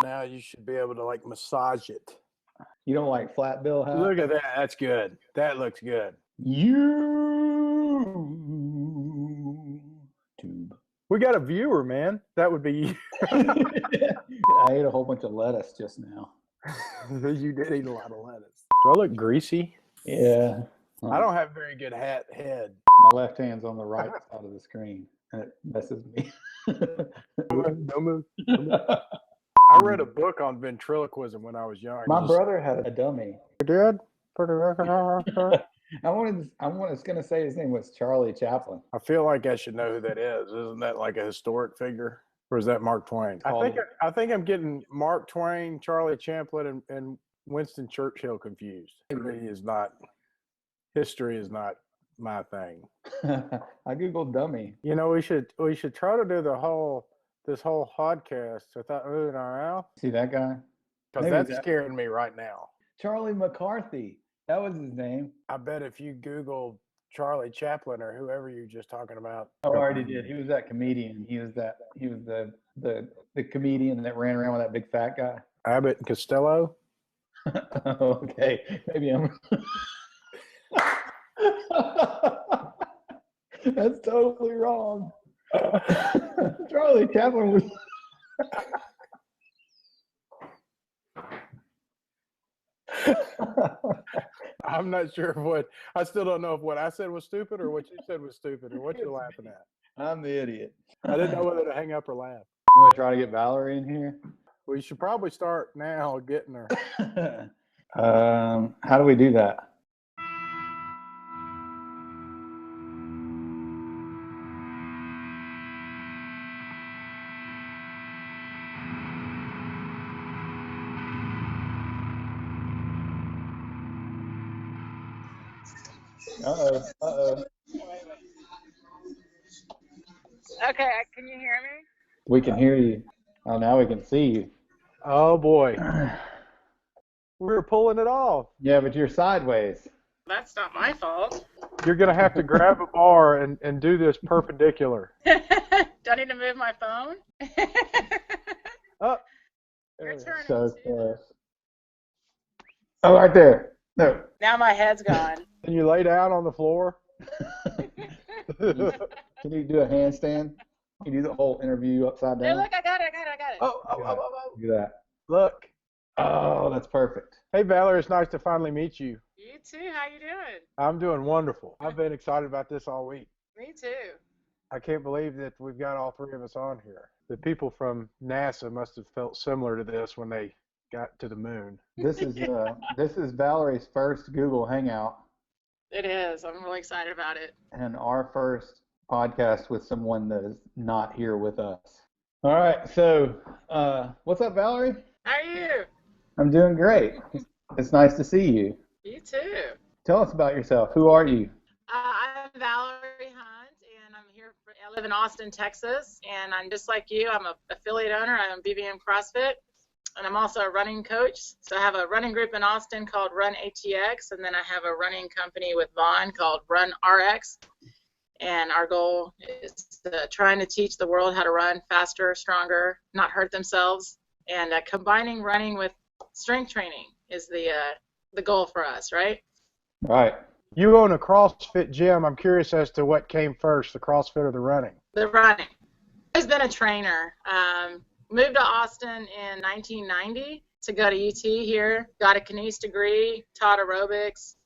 now, you should be able to like massage it. You don't like flat bill hat? Look at that. That's good. That looks good. YouTube. We got a viewer, man. That would be you. I ate a whole bunch of lettuce just now. You did eat a lot of lettuce. Do I look greasy? Yeah. I don't have very good head. My left hand's on the right side of the screen, and it messes me. Don't move. I read a book on ventriloquism when I was young. My brother had a dummy. You did? I was going to say his name was Charlie Chaplin. I feel like I should know who that is. Isn't that like a historic figure? Or is that Mark Twain? I think I'm getting Mark Twain, Charlie Chaplin, and Winston Churchill confused. History is not my thing. I googled dummy. You know, we should try to do this whole podcast without moving around. See that guy? Because that's scaring me right now. Charlie McCarthy. That was his name. I bet if you Google Charlie Chaplin or whoever you're just talking about. Oh, I already did. He was that comedian. He was the comedian that ran around with that big fat guy. Abbott and Costello. Okay, maybe I'm. That's totally wrong. Charlie Chaplin was. I'm not sure I still don't know if what I said was stupid or what you said was stupid or what you're laughing at. I'm the idiot. I didn't know whether to hang up or laugh. You want to try to get Valerie in here? We should probably start now getting her. How do we do that? Uh-oh. Okay, can you hear me? We can hear you. Oh, now we can see you. Oh, boy. We were pulling it off. Yeah, but you're sideways. That's not my fault. You're going to have to grab a bar and do this perpendicular. Do I need to move my phone? Oh. Your turn. So close. Oh, right there. No. Now my head's gone. Can you lay down on the floor? Can you do a handstand? Can you do the whole interview upside down? Hey, look, I got it. Oh. Look at that. Look. Oh, that's perfect. Hey, Valerie, it's nice to finally meet you. You too. How you doing? I'm doing wonderful. I've been excited about this all week. Me too. I can't believe that we've got all three of us on here. The people from NASA must have felt similar to this when they got to the moon. This is Valerie's first Google Hangout. It is. I'm really excited about it. And our first podcast with someone that is not here with us. All right, so what's up, Valerie? How are you? I'm doing great. It's nice to see you. You too. Tell us about yourself. Who are you? I'm Valerie Hunt, and I live in Austin, Texas, and I'm just like you. I'm an affiliate owner. I'm BBM CrossFit, and I'm also a running coach. So I have a running group in Austin called Run ATX, and then I have a running company with Vaughn called Run RX. And our goal is trying to teach the world how to run faster, stronger, not hurt themselves, and combining running with strength training is the goal for us, right? Right. You own a CrossFit gym. I'm curious as to what came first, the CrossFit or the running? The running. I've always been a trainer. Moved to Austin in 1990 to go to UT here. Got a Kines degree, taught aerobics,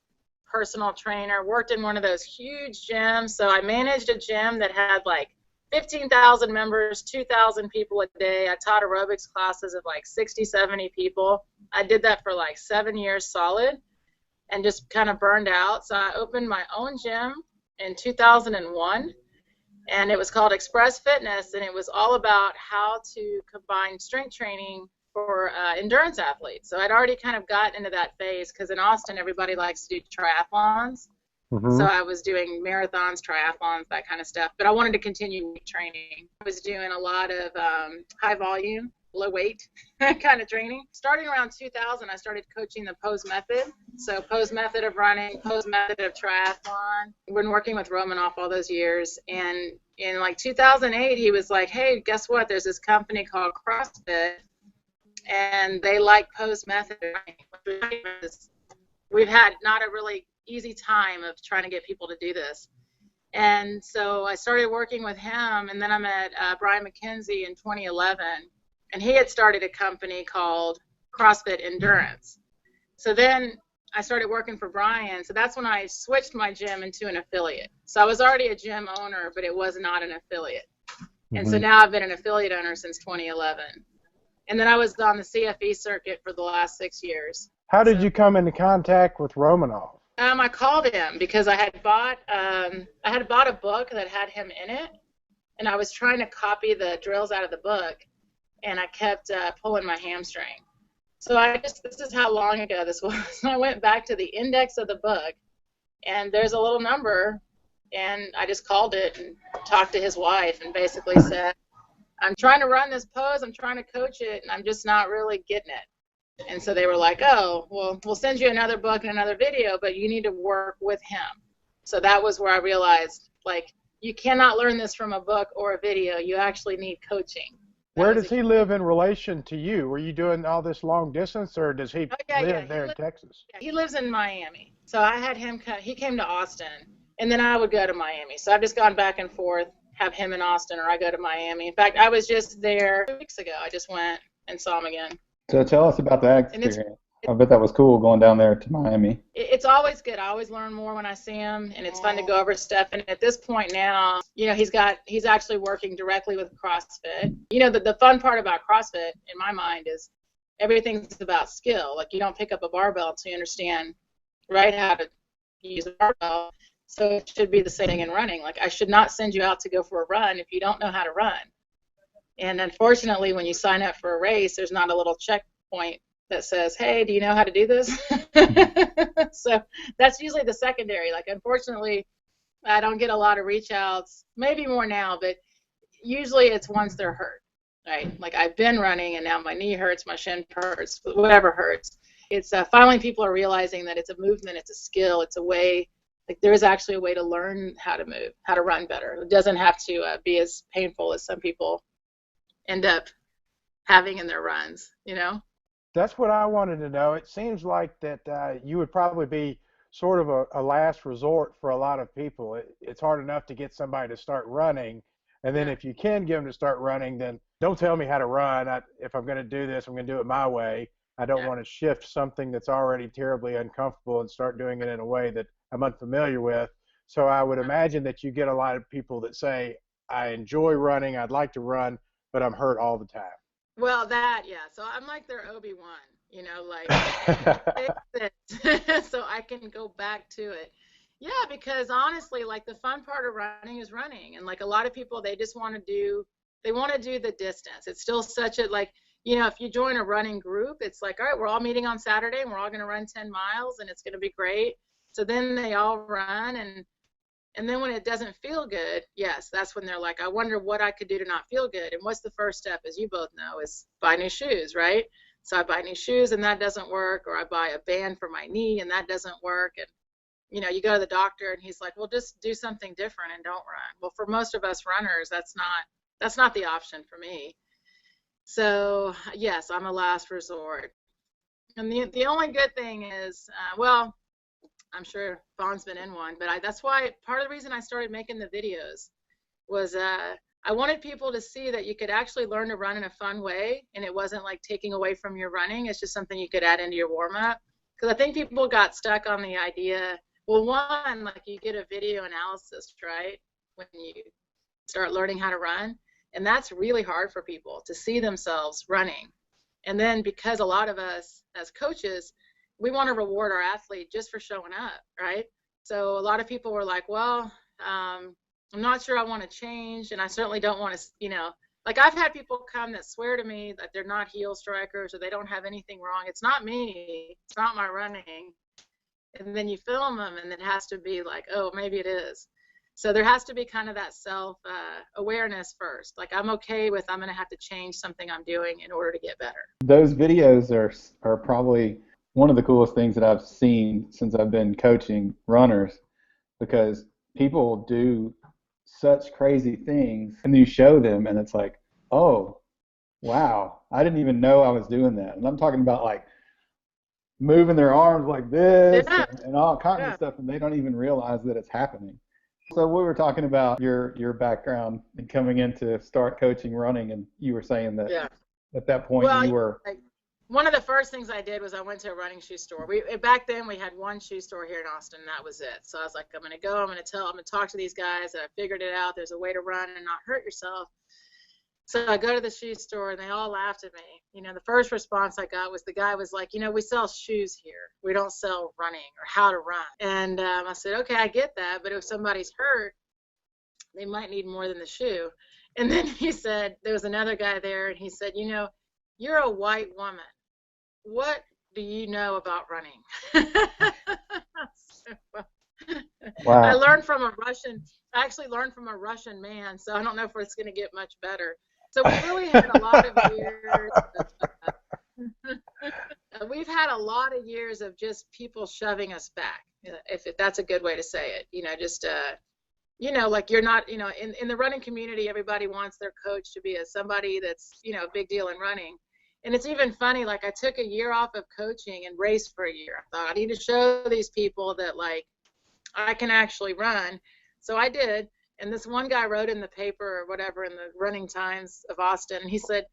personal trainer, worked in one of those huge gyms. So I managed a gym that had like 15,000 members, 2,000 people a day. I taught aerobics classes of like 60, 70 people. I did that for like 7 years solid and just kind of burned out. So I opened my own gym in 2001, and it was called Express Fitness, and it was all about how to combine strength training for endurance athletes. So I'd already kind of got into that phase because in Austin, everybody likes to do triathlons. Mm-hmm. So I was doing marathons, triathlons, that kind of stuff. But I wanted to continue training. I was doing a lot of high volume, low weight kind of training. Starting around 2000, I started coaching the pose method. So pose method of running, pose method of triathlon. I've been working with Romanoff all those years. And in like 2008, he was like, hey, guess what? There's this company called CrossFit. and they like pose method. We've had not a really easy time of trying to get people to do this. And so I started working with him, and then I met Brian McKenzie in 2011, and he had started a company called CrossFit Endurance. So then I started working for Brian, so that's when I switched my gym into an affiliate. So I was already a gym owner, but it was not an affiliate. And so now I've been an affiliate owner since 2011. And then I was on the CFE circuit for the last 6 years. How did you come into contact with Romanov? I called him because I had bought a book that had him in it, and I was trying to copy the drills out of the book, and I kept pulling my hamstring. So this is how long ago this was. I went back to the index of the book, and there's a little number, and I just called it and talked to his wife and basically said, I'm trying to run this pose, I'm trying to coach it, and I'm just not really getting it. And so they were like, oh, well, we'll send you another book and another video, but you need to work with him. So that was where I realized, like, you cannot learn this from a book or a video. You actually need coaching. Where does he live in relation to you? Were you doing all this long distance, or does he live there in Texas? Yeah, he lives in Miami. So I had him he came to Austin, and then I would go to Miami. So I've just gone back and forth, have him in Austin, or I go to Miami. In fact, I was just there 2 weeks ago. I just went and saw him again. So tell us about that experience. I bet that was cool going down there to Miami. It's always good. I always learn more when I see him, and it's fun to go over stuff. And at this point now, you know, he's actually working directly with CrossFit. You know, the fun part about CrossFit, in my mind, is everything's about skill. Like, you don't pick up a barbell until you understand how to use a barbell. So it should be the same thing in running. Like, I should not send you out to go for a run if you don't know how to run. And unfortunately, when you sign up for a race, there's not a little checkpoint that says, hey, do you know how to do this? So that's usually the secondary. Like, unfortunately, I don't get a lot of reach outs, maybe more now, but usually it's once they're hurt, right? Like, I've been running and now my knee hurts, my shin hurts, whatever hurts. It's finally people are realizing that it's a movement, it's a skill, it's a way, like, there is actually a way to learn how to move, how to run better. It doesn't have to be as painful as some people end up having in their runs, you know? That's what I wanted to know. It seems like that you would probably be sort of a last resort for a lot of people. It's hard enough to get somebody to start running, and then if you can get them to start running, then don't tell me how to run. If I'm going to do this, I'm going to do it my way. I don't want to shift something that's already terribly uncomfortable and start doing it in a way that I'm unfamiliar with. So I would imagine that you get a lot of people that say, I enjoy running, I'd like to run, but I'm hurt all the time. Well, so I'm like their Obi-Wan, you know, like, fix it so I can go back to it. Yeah, because honestly, like, the fun part of running is running. And, like, a lot of people, they just want to do the distance. It's still such a, like, you know, if you join a running group, it's like, all right, we're all meeting on Saturday and we're all going to run 10 miles and it's going to be great. So then they all run, and then when it doesn't feel good, yes, that's when they're like, I wonder what I could do to not feel good. And what's the first step, as you both know, is buy new shoes, right? So I buy new shoes and that doesn't work, or I buy a band for my knee and that doesn't work. And, you know, you go to the doctor and he's like, well, just do something different and don't run. Well, for most of us runners, that's not the option for me. So yes, I'm a last resort. And the only good thing is, well, I'm sure Vaughn's been in one, but that's why part of the reason I started making the videos was I wanted people to see that you could actually learn to run in a fun way, and it wasn't like taking away from your running. It's just something you could add into your warm-up. Because I think people got stuck on the idea, well, one, like, you get a video analysis, right, when you start learning how to run, and that's really hard for people to see themselves running. And then because a lot of us as coaches, we want to reward our athlete just for showing up, right? So a lot of people were like, well, I'm not sure I want to change, and I certainly don't want to, you know, like, I've had people come that swear to me that they're not heel strikers or they don't have anything wrong. It's not me. It's not my running. And then you film them, and it has to be like, oh, maybe it is. So there has to be kind of that self-awareness first. Like, I'm okay with I'm going to have to change something I'm doing in order to get better. Those videos are probably one of the coolest things that I've seen since I've been coaching runners, because people do such crazy things and you show them and it's like, oh, wow, I didn't even know I was doing that. And I'm talking about like moving their arms like this Yeah. and all kinds of Yeah. stuff, and they don't even realize that it's happening. So we were talking about your background and coming in to start coaching running, and you were saying that Yeah. at that point Well, you were. like, one of the first things I did was I went to a running shoe store. Back then we had one shoe store here in Austin, and that was it. So I was like, I'm going to go. I'm going to talk to these guys. And I figured it out. There's a way to run and not hurt yourself. So I go to the shoe store, and they all laughed at me. You know, the first response I got was the guy was like, you know, we sell shoes here. We don't sell running or how to run. And I said, okay, I get that. But if somebody's hurt, they might need more than the shoe. And then he said, there was another guy there, and he said, you know, you're a white woman. What do you know about running? Wow. I learned from a Russian. I actually learned from a Russian man, so I don't know if it's going to get much better. So we really had a lot of years. We've had a lot of years of just people shoving us back, if that's a good way to say it. You know, just you know, like you're not, you know, in the running community, everybody wants their coach to be somebody that's, you know, a big deal in running. And it's even funny, like I took a year off of coaching and raced for a year. I thought I need to show these people that like I can actually run. So I did. And this one guy wrote in the paper or whatever in the Running Times of Austin, and he said,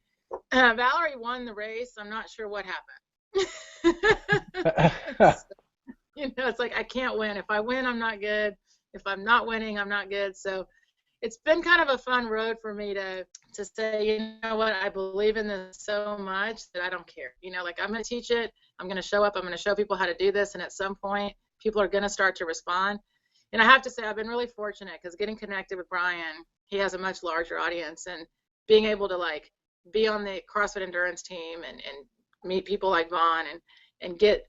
Valerie won the race. I'm not sure what happened. So, you know, it's like I can't win. If I win, I'm not good. If I'm not winning, I'm not good. So it's been kind of a fun road for me to say, you know what, I believe in this so much that I don't care. You know, like I'm going to teach it. I'm going to show up. I'm going to show people how to do this. And at some point, people are going to start to respond. And I have to say, I've been really fortunate because getting connected with Brian, he has a much larger audience, and being able to like be on the CrossFit Endurance team and meet people like Vaughn and get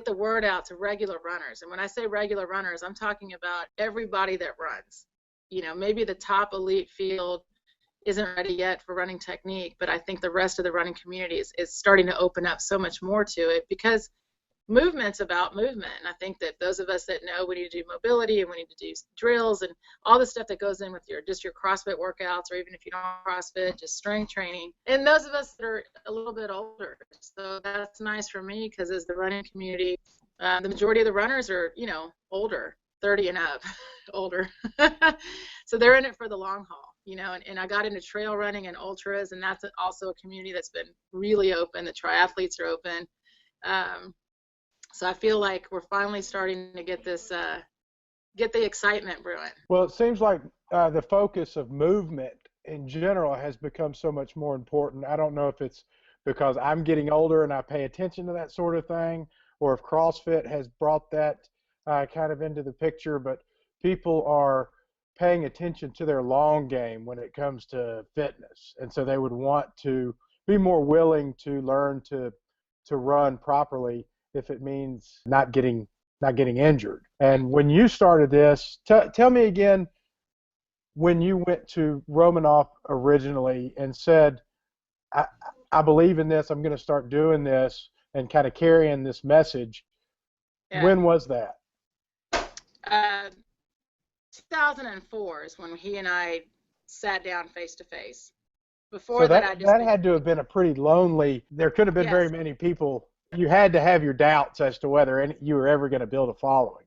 the word out to regular runners. And when I say regular runners, I'm talking about everybody that runs. You know, maybe the top elite field isn't ready yet for running technique, but I think the rest of the running community is starting to open up so much more to it because movement's about movement. And I think that those of us that know we need to do mobility and we need to do drills and all the stuff that goes in with your CrossFit workouts, or even if you don't CrossFit, just strength training. And those of us that are a little bit older. So that's nice for me because as the running community, the majority of the runners are, you know, older, 30 and up, older. So they're in it for the long haul, you know, and I got into trail running and ultras, and that's also a community that's been really open. The triathletes are open. So I feel like we're finally starting to get this, get the excitement brewing. Well, it seems like the focus of movement in general has become so much more important. I don't know if it's because I'm getting older and I pay attention to that sort of thing, or if CrossFit has brought that kind of into the picture, but people are paying attention to their long game when it comes to fitness. And so they would want to be more willing to learn to run properly if it means not getting injured. And when you started this, tell me again, when you went to Romanoff originally and said, I believe in this, I'm going to start doing this and kind of carrying this message. Yeah. When was that? 2004 is when he and I sat down face to face. Before so that had to have been a pretty lonely. There could have been very many people. You had to have your doubts as to whether you were ever going to build a following.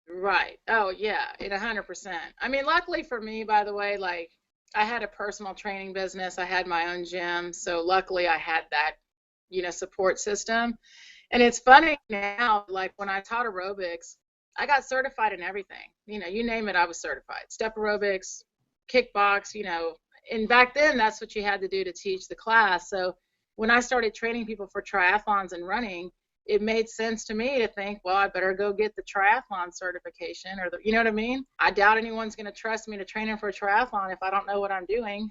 Right. Oh yeah, 100%. I mean, luckily for me, by the way, like I had a personal training business. I had my own gym, so luckily I had that, you know, support system. And it's funny now, like when I taught aerobics, I got certified in everything. You know, you name it, I was certified. Step aerobics, kickbox, you know. And back then, that's what you had to do to teach the class. So when I started training people for triathlons and running, it made sense to me to think, well, I better go get the triathlon certification, or you know what I mean? I doubt anyone's going to trust me to train him for a triathlon if I don't know what I'm doing.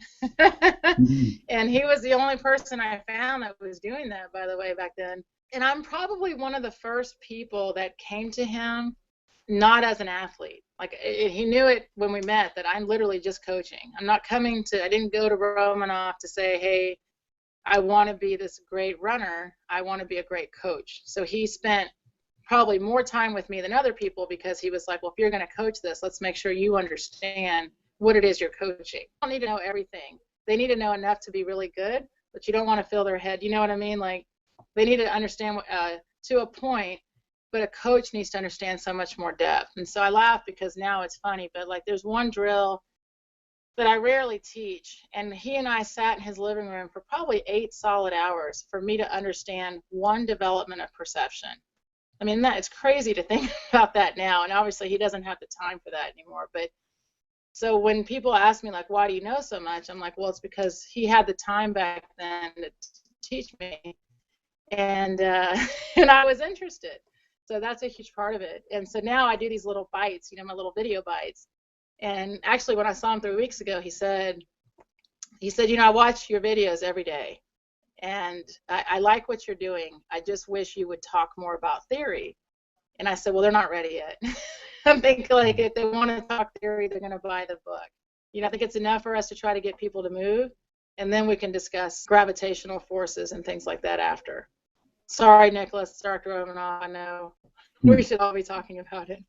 And he was the only person I found that was doing that, by the way, back then. And I'm probably one of the first people that came to him not as an athlete. Like he knew it when we met that I'm literally just coaching. I didn't go to Romanoff to say, hey, I want to be this great runner. I want to be a great coach. So he spent probably more time with me than other people because he was like, well, if you're going to coach this, let's make sure you understand what it is you're coaching. They don't need to know everything. They need to know enough to be really good, but you don't want to fill their head. You know what I mean? Like, they need to understand to a point, but a coach needs to understand so much more depth. And so I laugh because now it's funny, but like there's one drill that I rarely teach, and he and I sat in his living room for probably 8 solid hours for me to understand one development of perception. I mean, it's crazy to think about that now, and obviously he doesn't have the time for that anymore. But so when people ask me, like, why do you know so much? I'm like, well, it's because he had the time back then to teach me, and and I was interested. So that's a huge part of it. And so now I do these little bites, my little video bites. And actually, when I saw him 3 weeks ago, he said, I watch your videos every day, and I like what you're doing. I just wish you would talk more about theory. And I said, well, they're not ready yet. I think like if they want to talk theory, they're going to buy the book. I think it's enough for us to try to get people to move, and then we can discuss gravitational forces and things like that after. Sorry, Nicholas, Dr. Romanoff, I know we should all be talking about it.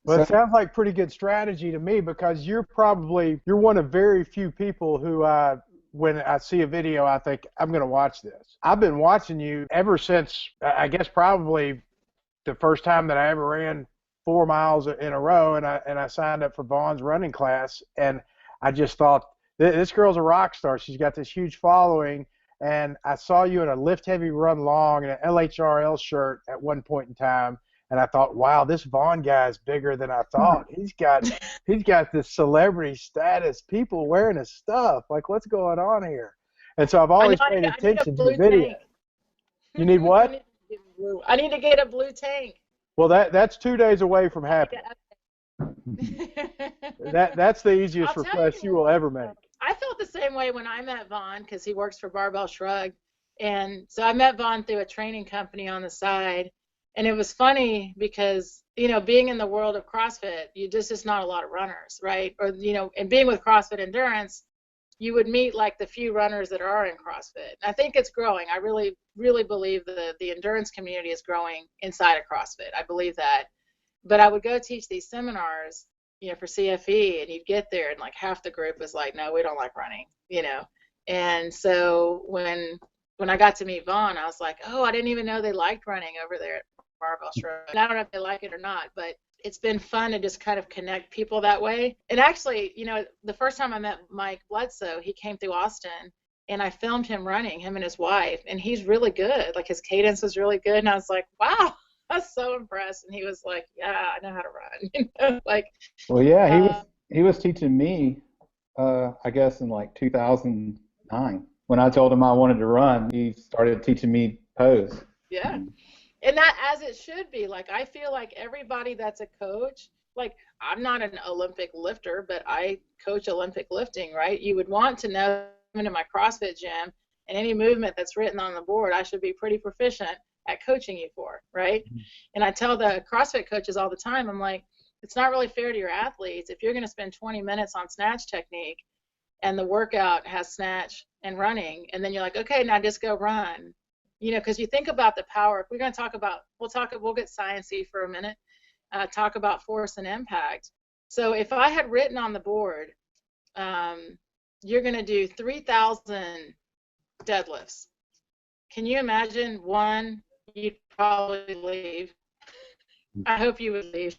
Well, it sounds like pretty good strategy to me, because you're one of very few people who, when I see a video, I think, I'm going to watch this. I've been watching you ever since, I guess probably the first time that I ever ran 4 miles in a row, and I signed up for Vaughn's running class, and I just thought, this girl's a rock star. She's got this huge following, and I saw you in a Lift Heavy Run Long and an LHRL shirt at one point in time. And I thought, wow, this Vaughn guy is bigger than I thought. He's got this celebrity status, people wearing his stuff. Like, what's going on here? And so I've always paid attention to the video. You need what? I need to get a blue tank. Well, that's 2 days away from happening. That's the easiest request you will ever make. I felt the same way when I met Vaughn, because he works for Barbell Shrug. And so I met Vaughn through a training company on the side. And it was funny because, being in the world of CrossFit, there's just not a lot of runners, right? Or, and being with CrossFit Endurance, you would meet like the few runners that are in CrossFit. And I think it's growing. I really, really believe the endurance community is growing inside of CrossFit. I believe that. But I would go teach these seminars, for CFE, and you'd get there and like half the group was like, no, we don't like running, And so when I got to meet Vaughn, I was like, oh, I didn't even know they liked running over there at Barbell Shrug. And I don't know if they like it or not, but it's been fun to just kind of connect people that way. And actually, the first time I met Mike Bledsoe, he came through Austin, and I filmed him running, him and his wife, and he's really good. Like, his cadence was really good, and I was like, wow, I was so impressed. And he was like, yeah, I know how to run. Well, yeah, he was teaching me, I guess in like 2009. When I told him I wanted to run, he started teaching me pose. Yeah. And that, as it should be. Like, I feel like everybody that's a coach, like, I'm not an Olympic lifter, but I coach Olympic lifting, right? You would want to know in my CrossFit gym, and any movement that's written on the board, I should be pretty proficient at coaching you for, right? Mm-hmm. And I tell the CrossFit coaches all the time, I'm like, it's not really fair to your athletes if you're going to spend 20 minutes on snatch technique and the workout has snatch and running, and then you're like, okay, now just go run. Because you think about the power. If we're going to talk about, we'll get science-y for a minute, talk about force and impact. So if I had written on the board, you're going to do 3,000 deadlifts. Can you imagine one? You'd probably leave. I hope you would leave.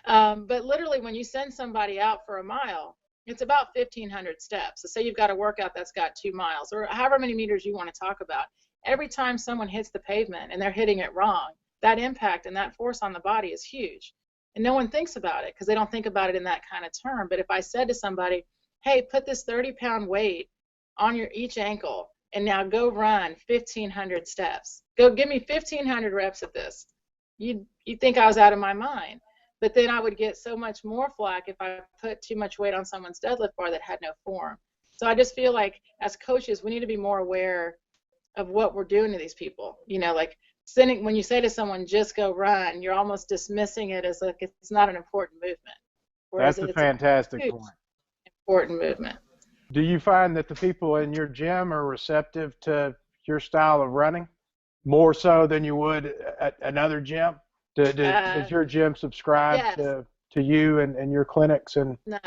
But literally, when you send somebody out for a mile, it's about 1,500 steps. So say you've got a workout that's got 2 miles, or however many meters you want to talk about. Every time someone hits the pavement and they're hitting it wrong, that impact and that force on the body is huge. And no one thinks about it because they don't think about it in that kind of term. But if I said to somebody, hey, put this 30-pound weight on each ankle and now go run 1,500 steps. Go give me 1,500 reps at this. You'd think I was out of my mind. But then I would get so much more flack if I put too much weight on someone's deadlift bar that had no form. So I just feel like as coaches, we need to be more aware of what we're doing to these people. Like when you say to someone, just go run, you're almost dismissing it as like it's not an important movement. That's a fantastic point. Important movement. Do you find that the people in your gym are receptive to your style of running more so than you would at another gym? Does your gym subscribe yes. to you and your clinics? And No.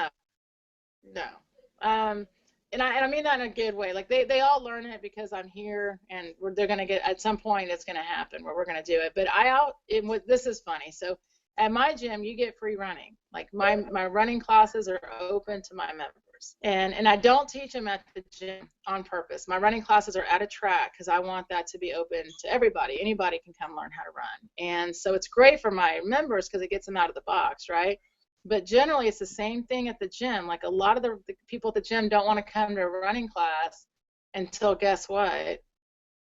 and I mean that in a good way. Like they all learn it because I'm here, and they're gonna get at some point it's gonna happen where we're gonna do it. But this is funny. So at my gym, you get free running. Like my running classes are open to my members, and I don't teach them at the gym on purpose. My running classes are at a track because I want that to be open to everybody. Anybody can come learn how to run, and so it's great for my members because it gets them out of the box, right? But generally, it's the same thing at the gym. Like a lot of the people at the gym don't want to come to a running class until, guess what?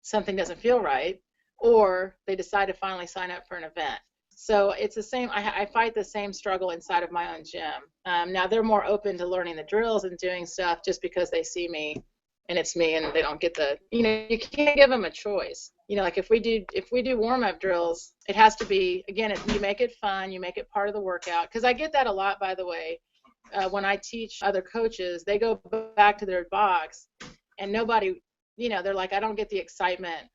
Something doesn't feel right, or they decide to finally sign up for an event. So it's the same. I fight the same struggle inside of my own gym. Now they're more open to learning the drills and doing stuff just because they see me and it's me, and they don't get you can't give them a choice. Like if we do warm-up drills, it has to be, again, you make it fun, you make it part of the workout. Because I get that a lot, by the way, when I teach other coaches, they go back to their box and nobody, they're like, I don't get the excitement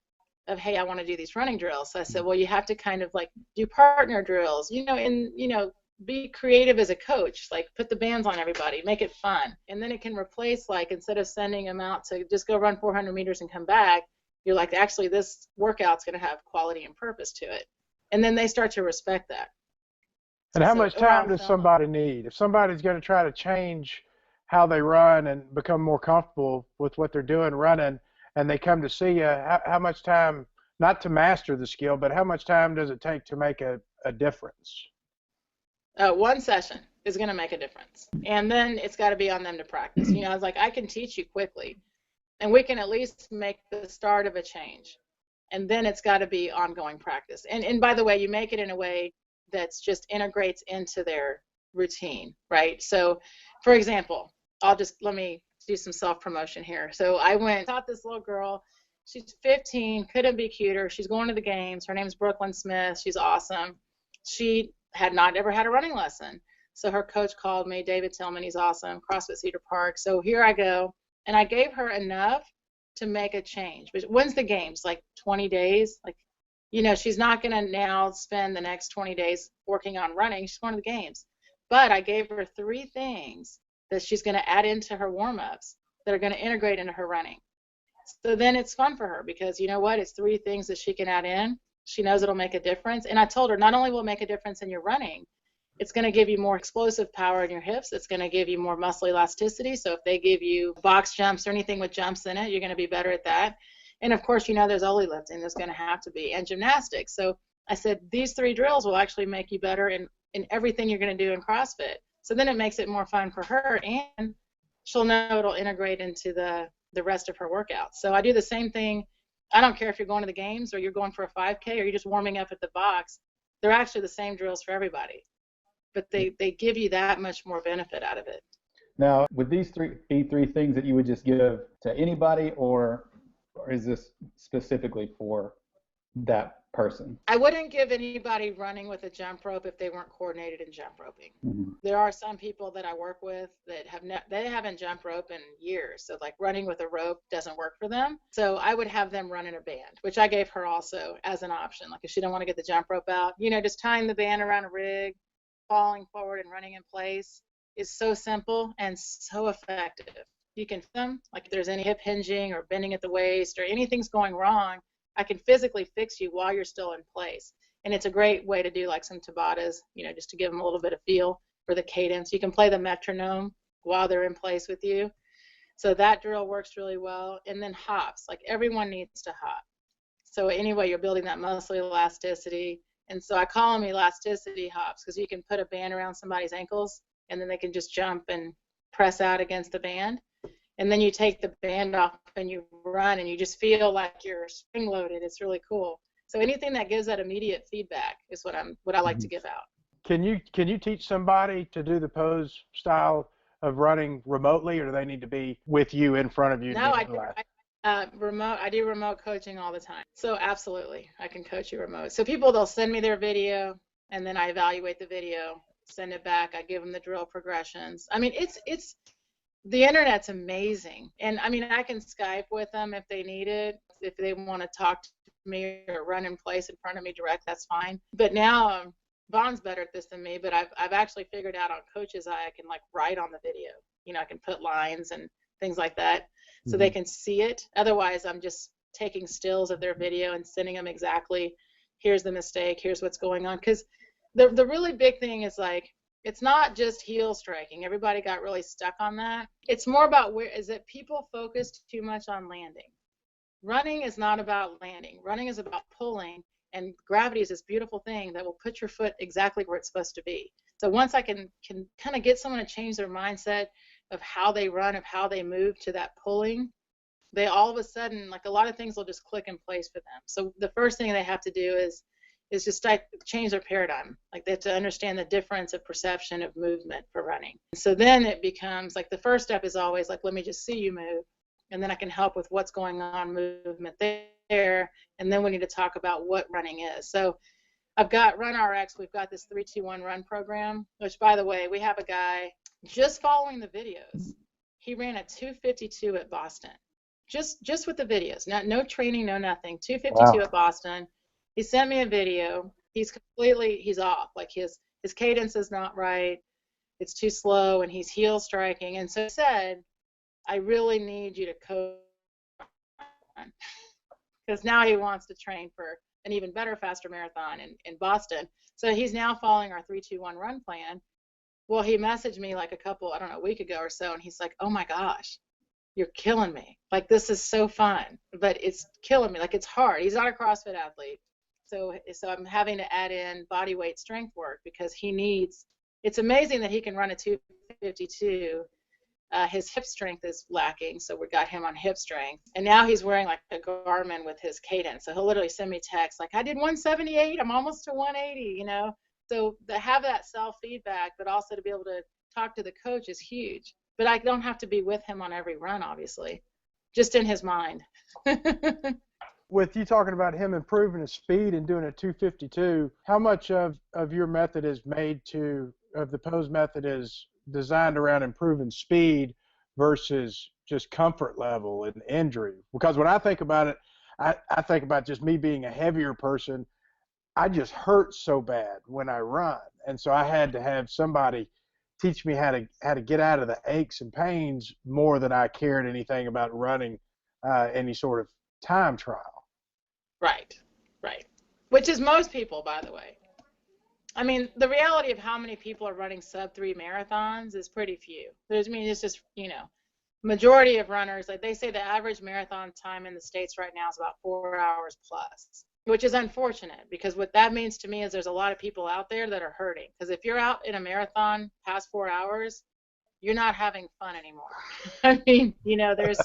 of, hey, I want to do these running drills. So I said, well, you have to kind of like do partner drills, be creative as a coach, like put the bands on everybody, make it fun. And then it can replace, like, instead of sending them out to just go run 400 meters and come back, you're like, actually, this workout's going to have quality and purpose to it. And then they start to respect that. And how much time does somebody need? If somebody's going to try to change how they run and become more comfortable with what they're doing running, and they come to see you, how much time, not to master the skill, but how much time does it take to make a difference? One session is going to make a difference. And then it's got to be on them to practice. I was like, I can teach you quickly, and we can at least make the start of a change. And then it's got to be ongoing practice. And by the way, you make it in a way that's just integrates into their routine, right? So, for example, let me do some self-promotion here. So I taught this little girl. She's 15, couldn't be cuter. She's going to the games. Her name's Brooklyn Smith. She's awesome. She had not ever had a running lesson. So her coach called me, David Tillman, he's awesome, CrossFit Cedar Park. So here I go. And I gave her enough to make a change. But when's the games? Like 20 days? Like, she's not going to now spend the next 20 days working on running. She's going to the games. But I gave her 3 things that she's going to add into her warm-ups that are going to integrate into her running. So then it's fun for her because, you know what? It's 3 things that she can add in. She knows it'll make a difference. And I told her, not only will it make a difference in your running, it's going to give you more explosive power in your hips. It's going to give you more muscle elasticity. So if they give you box jumps or anything with jumps in it, you're going to be better at that. And of course, there's Ollie lifting. There's going to have to be, and gymnastics. So I said, these 3 drills will actually make you better in everything you're going to do in CrossFit. So then it makes it more fun for her, and she'll know it'll integrate into the rest of her workout. So I do the same thing. I don't care if you're going to the games or you're going for a 5K or you're just warming up at the box. They're actually the same drills for everybody, but they give you that much more benefit out of it. Now, would these be 3 things that you would just give to anybody, or is this specifically for that person? I wouldn't give anybody running with a jump rope if they weren't coordinated in jump roping. Mm-hmm. There are some people that I work with that they haven't jump rope in years, so like running with a rope doesn't work for them. So I would have them run in a band, which I gave her also as an option. Like if she don't want to get the jump rope out, just tying the band around a rig, falling forward and running in place is so simple and so effective. You can them, like if there's any hip hinging or bending at the waist or anything's going wrong, I can physically fix you while you're still in place. And it's a great way to do like some Tabatas, just to give them a little bit of feel for the cadence. You can play the metronome while they're in place with you. So that drill works really well. And then hops, like everyone needs to hop. So anyway, you're building that muscle elasticity. And so I call them elasticity hops because you can put a band around somebody's ankles and then they can just jump and press out against the band. And then you take the band off and you run and you just feel like you're spring loaded. It's really cool. So anything that gives that immediate feedback is what I like to give out. Can you teach somebody to do the pose style of running remotely, or do they need to be with you in front of you? No, I do remote coaching all the time. So absolutely, I can coach you remote. So they'll send me their video and then I evaluate the video, send it back. I give them the drill progressions. I mean, it's the internet's amazing. And I mean, I can Skype with them if they need it. If they want to talk to me or run in place in front of me direct, that's fine. But now Vaughn's better at this than me, but I've actually figured out on Coach's Eye I can like write on the video. I can put lines and things like that, so they can see it. Otherwise, I'm just taking stills of their video and sending them exactly, here's the mistake, here's what's going on. Because the really big thing is like, it's not just heel striking. Everybody got really stuck on that. It's more about that people focus too much on landing. Running is not about landing. Running is about pulling, and gravity is this beautiful thing that will put your foot exactly where it's supposed to be. So once I can kind of get someone to change their mindset of how they run, of how they move to that pulling, they all of a sudden, like, a lot of things will just click in place for them. So the first thing they have to do is just change their paradigm. Like, they have to understand the difference of perception of movement for running. So then it becomes like, the first step is always like, let me just see you move, and then I can help with what's going on movement there, and then we need to talk about what running is. So I've got RunRx. We've got this 3-2-1 run program, which, by the way, we have a guy just following the videos. He ran a 2:52 at Boston, just with the videos. No training, no nothing. 2:52 at Boston. He sent me a video. He's off. Like, his cadence is not right. It's too slow, and he's heel striking. And so he said, I really need you to coach, because now he wants to train for an even better, faster marathon in Boston. So he's now following our 3-2-1 run plan. Well, he messaged me like a week ago or so, and he's like, oh my gosh, you're killing me. Like, this is so fun, but it's killing me. Like, it's hard. He's not a CrossFit athlete. So I'm having to add in body weight strength work, because it's amazing that he can run a 2:52. His hip strength is lacking, so we got him on hip strength. And now he's wearing like a Garmin with his cadence. So he'll literally send me texts like, I did 178, I'm almost to 180, you know? So to have that self-feedback, but also to be able to talk to the coach is huge. But I don't have to be with him on every run, obviously, just in his mind. With you talking about him improving his speed and doing a 2:52, how much of your method is of the pose method is designed around improving speed versus just comfort level and injury? Because when I think about it, I think about just me being a heavier person. I just hurt so bad when I run, and so I had to have somebody teach me how to get out of the aches and pains more than I cared anything about running any sort of time trial. Right. Which is most people, by the way. I mean, the reality of how many people are running sub-3 marathons is pretty few. It's just, majority of runners, like they say the average marathon time in the States right now is about 4 hours plus, which is unfortunate, because what that means to me is there's a lot of people out there that are hurting. Because if you're out in a marathon past 4 hours, you're not having fun anymore. I mean, there's,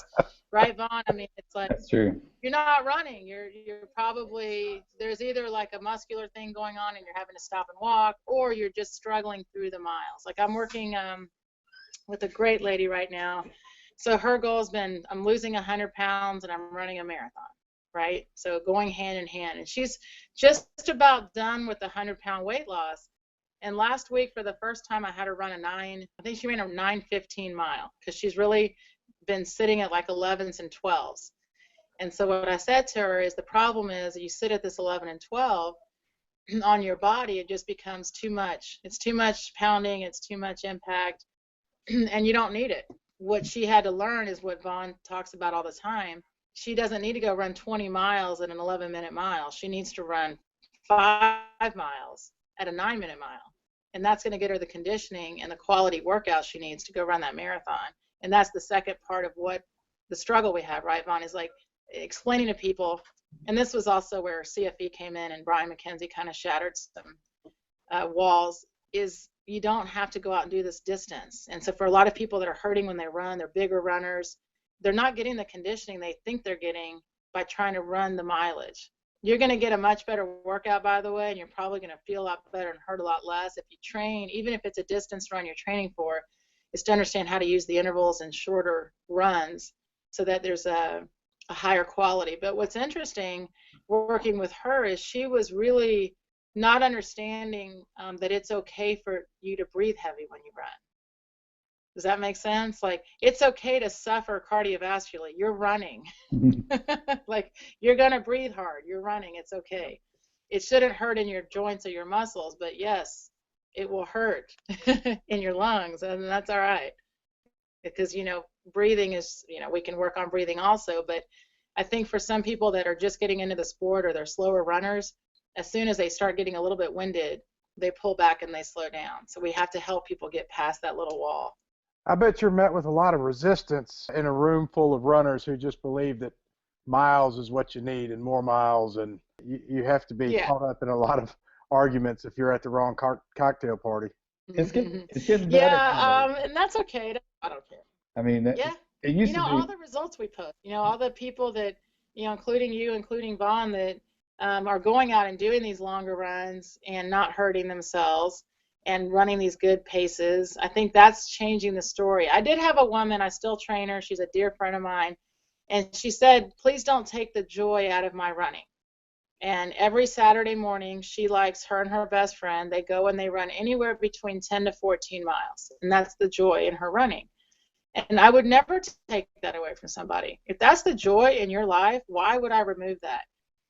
right, Vaughn? I mean, it's like, that's true. You're not running. You're probably, there's either like a muscular thing going on and you're having to stop and walk, or you're just struggling through the miles. Like, I'm working with a great lady right now. So her goal's been, I'm losing 100 pounds and I'm running a marathon, right? So going hand in hand. And she's just about done with the 100-pound weight loss. And last week, for the first time, I had her run I think she ran a 9:15 mile, because she's really been sitting at like 11s and 12s. And so what I said to her is, the problem is you sit at this 11 and 12 on your body, it just becomes too much. It's too much pounding, it's too much impact, and you don't need it. What she had to learn is what Vaughn talks about all the time. She doesn't need to go run 20 miles at an 11-minute mile. She needs to run 5 miles at a 9-minute mile. And that's going to get her the conditioning and the quality workout she needs to go run that marathon. And that's the second part of what the struggle we have, right, Vaughn, is like explaining to people. And this was also where CFE came in and Brian McKenzie kind of shattered some walls, is you don't have to go out and do this distance. And so for a lot of people that are hurting when they run, they're bigger runners, they're not getting the conditioning they think they're getting by trying to run the mileage. You're going to get a much better workout, by the way, and you're probably going to feel a lot better and hurt a lot less if you train, even if it's a distance run you're training for, is to understand how to use the intervals and shorter runs so that there's a higher quality. But what's interesting working with her is she was really not understanding that it's okay for you to breathe heavy when you run. Does that make sense? Like, it's okay to suffer cardiovascularly. You're running. Like, you're going to breathe hard. You're running. It's okay. It shouldn't hurt in your joints or your muscles, but yes, it will hurt in your lungs, and that's all right. Because, breathing is, we can work on breathing also, but I think for some people that are just getting into the sport or they're slower runners, as soon as they start getting a little bit winded, they pull back and they slow down. So we have to help people get past that little wall. I bet you're met with a lot of resistance in a room full of runners who just believe that miles is what you need and more miles, and you have to be caught up in a lot of arguments if you're at the wrong cocktail party. It's getting better. Yeah, and that's okay. I don't care. I mean, it used to be. All the results we post, all the people that, including you, including Vaughn, that are going out and doing these longer runs and not hurting themselves and running these good paces. I think that's changing the story. I did have a woman, I still train her, she's a dear friend of mine, and she said, please don't take the joy out of my running. And every Saturday morning, her and her best friend, they go and they run anywhere between 10 to 14 miles. And that's the joy in her running. And I would never take that away from somebody. If that's the joy in your life, why would I remove that?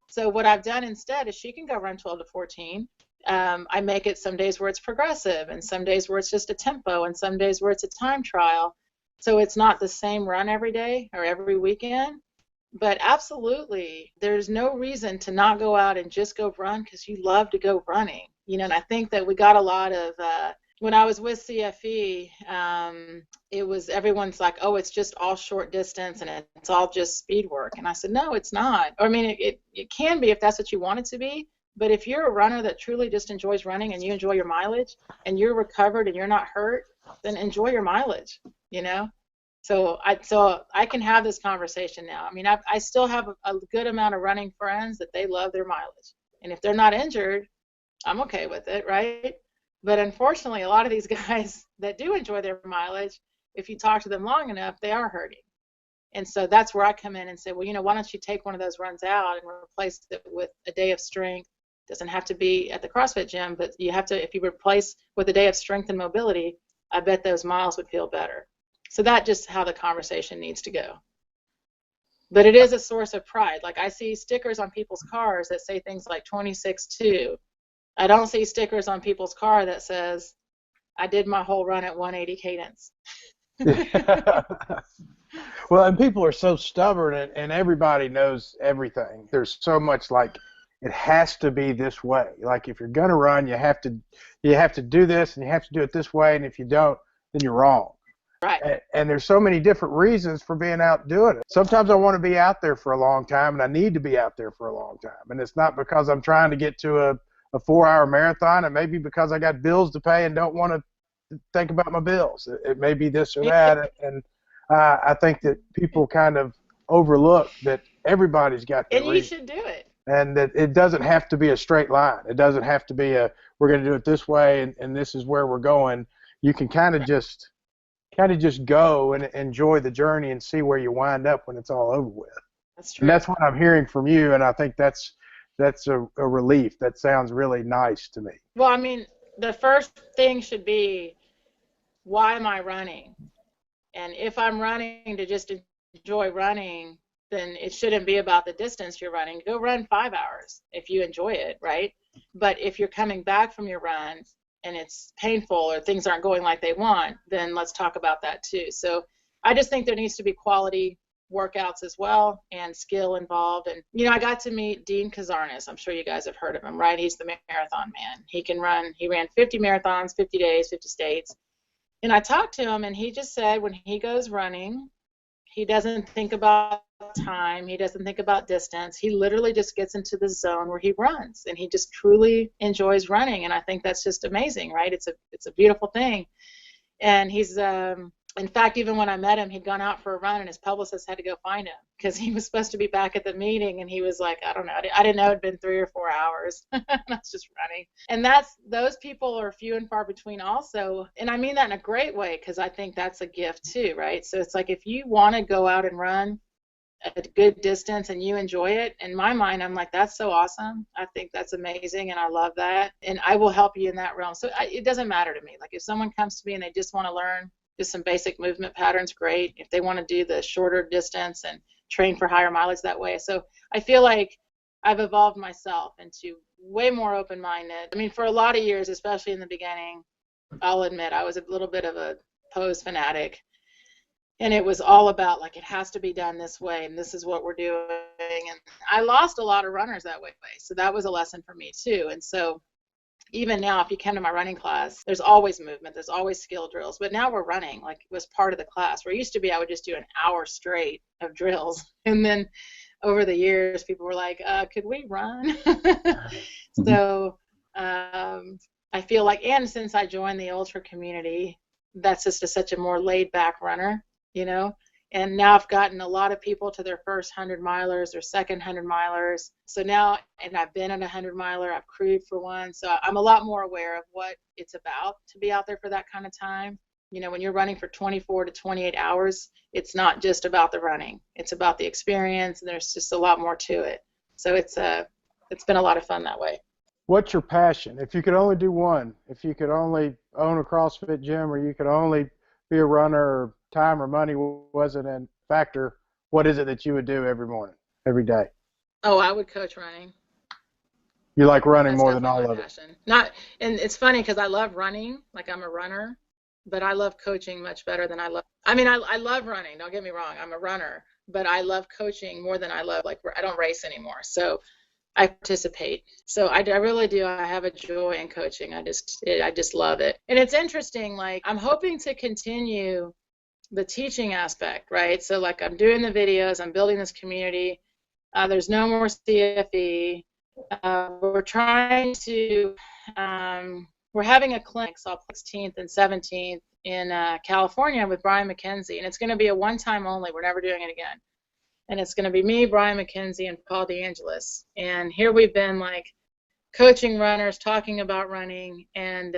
So what I've done instead is she can go run 12 to 14. I make it some days where it's progressive and some days where it's just a tempo and some days where it's a time trial. So it's not the same run every day or every weekend. But absolutely, there's no reason to not go out and just go run because you love to go running. And I think that we got a lot of, when I was with CFE, it was, everyone's like, oh, it's just all short distance and it's all just speed work. And I said, no, it's not. I mean, it can be if that's what you want it to be. But if you're a runner that truly just enjoys running and you enjoy your mileage and you're recovered and you're not hurt, then enjoy your mileage, So I can have this conversation now. I mean, I still have a good amount of running friends that they love their mileage. And if they're not injured, I'm okay with it, right? But unfortunately, a lot of these guys that do enjoy their mileage, if you talk to them long enough, they are hurting. And so that's where I come in and say, well, why don't you take one of those runs out and replace it with a day of strength? It doesn't have to be at the CrossFit gym, but you have to, if you replace with a day of strength and mobility, I bet those miles would feel better. So that's just how the conversation needs to go. But it is a source of pride. Like I see stickers on people's cars that say things like 26.2. I don't see stickers on people's car that says, I did my whole run at 180 cadence. Well, and people are so stubborn, and everybody knows everything. There's so much like it has to be this way. Like if you're gonna run, you have to do this, and you have to do it this way, and if you don't, then you're wrong. Right. And there's so many different reasons for being out doing it. Sometimes I want to be out there for a long time, and I need to be out there for a long time. And it's not because I'm trying to get to a 4-hour marathon. It may be because I got bills to pay and don't want to think about my bills. It may be this or that. And I think that people kind of overlook that everybody's got their reason. You should do it. And that it doesn't have to be a straight line. It doesn't have to be we're going to do it this way and this is where we're going. You can kind of just go and enjoy the journey and see where you wind up when it's all over with. That's true. And that's what I'm hearing from you, and I think that's a relief. That sounds really nice to me. Well, I mean, the first thing should be, why am I running? And if I'm running to just enjoy running, then it shouldn't be about the distance you're running. Go run 5 hours if you enjoy it, right? But if you're coming back from your run and it's painful or things aren't going like they want, then let's talk about that too. So I just think there needs to be quality workouts as well and skill involved. And, I got to meet Dean Kazarnis. I'm sure you guys have heard of him, right? He's the marathon man. He ran 50 marathons, 50 days, 50 states. And I talked to him, and he just said when he goes running, he doesn't think about time. He doesn't think about distance. He literally just gets into the zone where he runs, and he just truly enjoys running. And I think that's just amazing, right? It's a beautiful thing. And he's, in fact, even when I met him, he'd gone out for a run, and his publicist had to go find him because he was supposed to be back at the meeting, and he was like, I don't know. I didn't know it had been 3 or 4 hours. That's just running. And those people are few and far between also. And I mean that in a great way because I think that's a gift too, right? So it's like if you want to go out and run a good distance and you enjoy it, in my mind, I'm like, that's so awesome. I think that's amazing, and I love that. And I will help you in that realm. So it doesn't matter to me. Like if someone comes to me and they just want to learn just some basic movement patterns, great. If they want to do the shorter distance and train for higher mileage that way. So I feel like I've evolved myself into way more open-minded. I mean, for a lot of years, especially in the beginning, I'll admit I was a little bit of a pose fanatic. And it was all about, like, it has to be done this way, and this is what we're doing. And I lost a lot of runners that way. So that was a lesson for me, too. And so even now, if you come to my running class, there's always movement, there's always skill drills. But now we're running, like it was part of the class. Where it used to be I would just do an hour straight of drills. And then over the years, people were like, could we run? So I feel like, and since I joined the ultra community, that's just such a more laid back runner, you know. And now I've gotten a lot of people to their first 100 milers, their second 100 milers. So now, and I've been on a 100 miler, I've crewed for one. So I'm a lot more aware of what it's about to be out there for that kind of time. You know, when you're running for 24 to 28 hours, it's not just about the running. It's about the experience, and there's just a lot more to it. So it's been a lot of fun that way. What's your passion? If you could only do one, if you could only own a CrossFit gym, or you could only be a runner, or time or money wasn't a factor, what is it that you would do every morning, every day? Oh, I would coach running. You like running That's more than definitely all my of passion. And it's funny because I love running, like I'm a runner, but I love coaching much better than I love running, don't get me wrong, I'm a runner, but I love coaching more than I love, like, I don't race anymore, so I participate. So I really do. I have a joy in coaching. I just love it. And it's interesting, like, I'm hoping to continue the teaching aspect, right? So, like, I'm doing the videos, I'm building this community. There's no more CFE. We're trying to, we're having a clinic, so 16th and 17th in California with Brian McKenzie, and it's going to be a one-time only. We're never doing it again. And it's going to be me, Brian McKenzie, and Paul DeAngelis. And here we've been, like, coaching runners, talking about running, and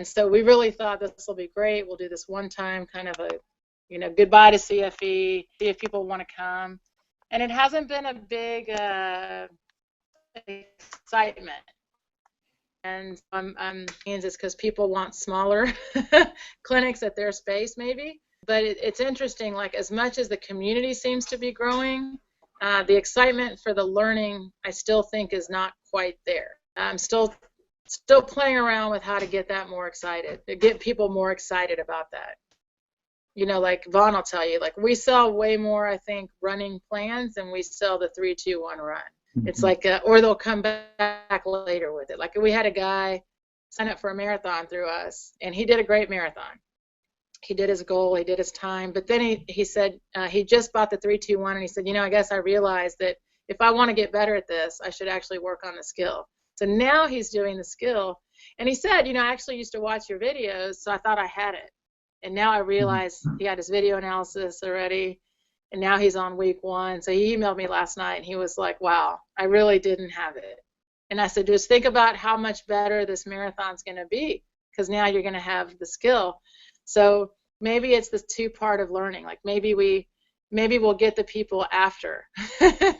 so we really thought this will be great. We'll do this one time, kind of a, you know, goodbye to CFE, see if people want to come. And it hasn't been a big excitement. And it's because people want smaller clinics at their space, maybe. But it's interesting, like, as much as the community seems to be growing, the excitement for the learning, I still think, is not quite there. I'm still playing around with how to get that more excited, to get people more excited about that. You know, like Vaughn will tell you, like, we sell way more, I think, running plans than we sell the 3-2-1 run. Mm-hmm. It's like, or they'll come back later with it. Like, we had a guy sign up for a marathon through us, and he did a great marathon. He did his goal, he did his time, but then he said he just bought the 3-2-1, and he said, you know, I guess I realized that if I want to get better at this, I should actually work on the skill. So now he's doing the skill, and he said, you know, I actually used to watch your videos, so I thought I had it, and now I realize he had his video analysis already, and now he's on week 1. So he emailed me last night, and he was like, wow, I really didn't have it. And I said, just think about how much better this marathon's going to be, because now you're going to have the skill. So maybe it's this 2-part of learning. Like, maybe we'll get the people after,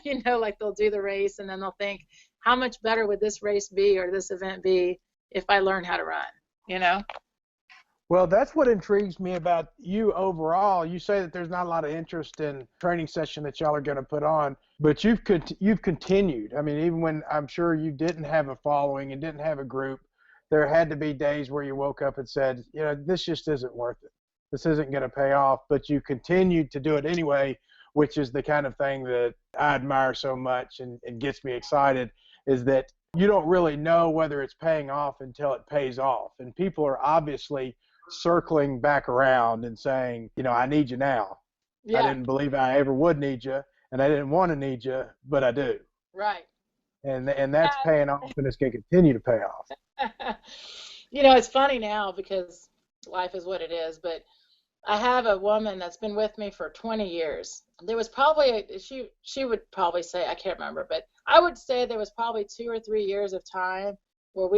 you know, like, they'll do the race, and then they'll think, how much better would this race be, or this event be, if I learn how to run, you know? Well, that's what intrigues me about you overall. You say that there's not a lot of interest in training session that y'all are going to put on, but you've continued. I mean, even when I'm sure you didn't have a following and didn't have a group, there had to be days where you woke up and said, you know, this just isn't worth it. This isn't going to pay off, but you continued to do it anyway, which is the kind of thing that I admire so much and gets me excited, is that you don't really know whether it's paying off until it pays off. And people are obviously circling back around and saying, you know, I need you now. Yeah. I didn't believe I ever would need you, and I didn't want to need you, but I do. Right. And that's paying off, and it's going to continue to pay off. You know, it's funny now because life is what it is, but I have a woman that's been with me for 20 years. There was probably, she would probably say, I can't remember, but I would say there was probably 2 or 3 years of time where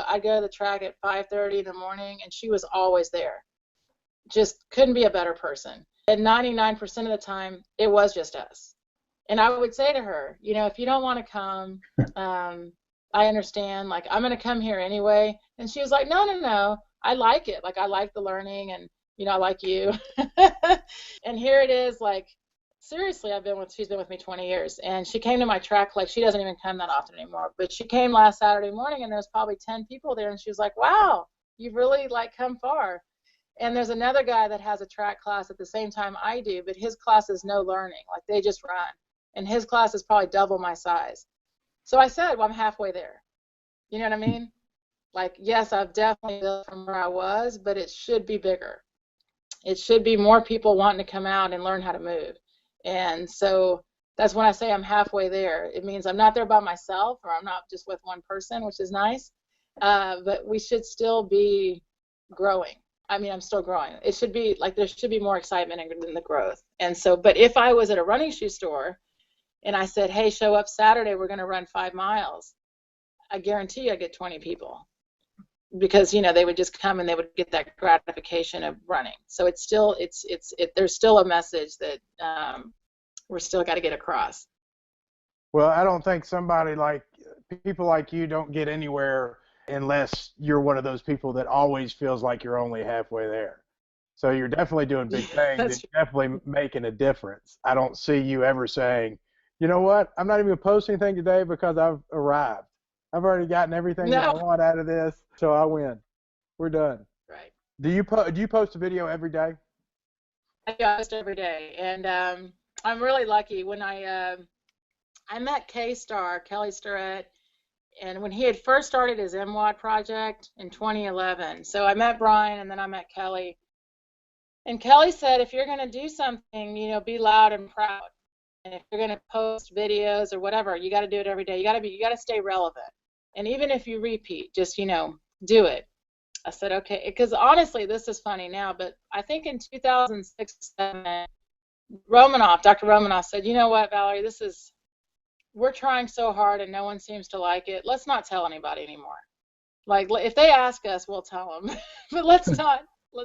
I'd go to the track at 5:30 in the morning, and she was always there. Just couldn't be a better person. And 99% of the time, it was just us. And I would say to her, you know, if you don't want to come, I understand. Like, I'm going to come here anyway. And she was like, no, I like it. Like, I like the learning, and, you know, I like you. And here it is, like, seriously, she's been with me 20 years. And she came to my track, like, she doesn't even come that often anymore. But she came last Saturday morning, and there was probably 10 people there. And she was like, wow, you've really, like, come far. And there's another guy that has a track class at the same time I do, but his class is no learning. Like, they just run. And his class is probably double my size. So I said, well, I'm halfway there. You know what I mean? Like, yes, I've definitely built from where I was, but it should be bigger. It should be more people wanting to come out and learn how to move. And so that's when I say I'm halfway there. It means I'm not there by myself, or I'm not just with one person, which is nice. But we should still be growing. I mean, I'm still growing. It should be like, there should be more excitement in the growth. And so, but if I was at a running shoe store and I said, hey, show up Saturday, we're going to run 5 miles, I guarantee you I get 20 people, because, you know, they would just come and they would get that gratification of running. So it's still, there's still a message that we're still got to get across. Well, I don't think people like you don't get anywhere unless you're one of those people that always feels like you're only halfway there. So you're definitely doing big things. It's definitely making a difference. I don't see you ever saying, you know what, I'm not even going to post anything today because I've arrived. I've already gotten everything that I want out of this, so I win. We're done. Right. Do you post a video every day? I post every day, and I'm really lucky. When I met Kelly Starrett, and when he had first started his MWAD project in 2011. So I met Brian, and then I met Kelly. And Kelly said, if you're going to do something, you know, be loud and proud. And if you're going to post videos or whatever, you got to do it every day. You got to stay relevant. And even if you repeat, just, you know, do it. I said, okay, because honestly, this is funny now, but I think in 2006-07, Dr. Romanoff said, you know what, Valerie, we're trying so hard and no one seems to like it. Let's not tell anybody anymore. Like, if they ask us, we'll tell them. But let's,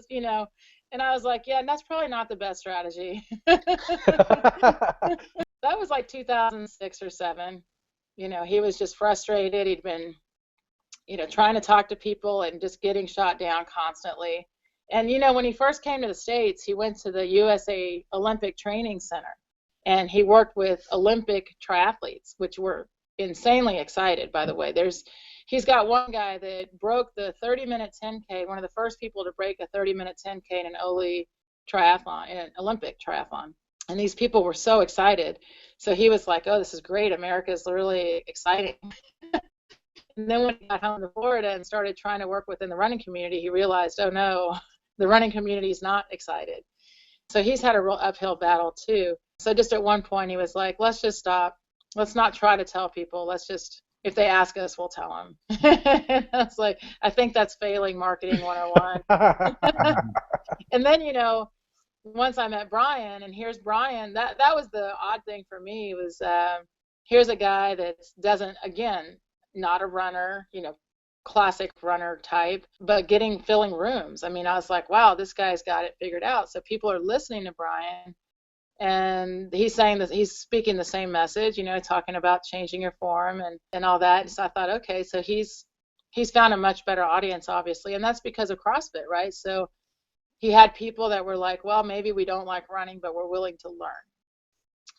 you know. And I was like, yeah, and that's probably not the best strategy. That was like 2006 or 7. You know, he was just frustrated. He'd been, you know, trying to talk to people and just getting shot down constantly. And, you know, when he first came to the States, he went to the USA Olympic Training Center. And he worked with Olympic triathletes, which were insanely excited, by the way. He's got one guy that broke the 30-minute 10K, one of the first people to break a 30-minute 10K in an Olympic triathlon. And these people were so excited. So he was like, oh, this is great. America's really exciting. And then when he got home to Florida and started trying to work within the running community, he realized, oh, no, the running community is not excited. So he's had a real uphill battle, too. So just at one point, he was like, let's just stop. Let's not try to tell people. Let's just, if they ask us, we'll tell them. I was like, I think that's failing marketing 101. And then, you know, once I met Brian, and here's Brian, that was the odd thing for me, was here's a guy that doesn't, again, not a runner, you know, classic runner type, but filling rooms. I mean, I was like, wow, this guy's got it figured out. So people are listening to Brian. And he's saying that he's speaking the same message, you know, talking about changing your form and all that. And so I thought, okay, so he's found a much better audience, obviously, and that's because of CrossFit, right? So he had people that were like, well, maybe we don't like running, but we're willing to learn.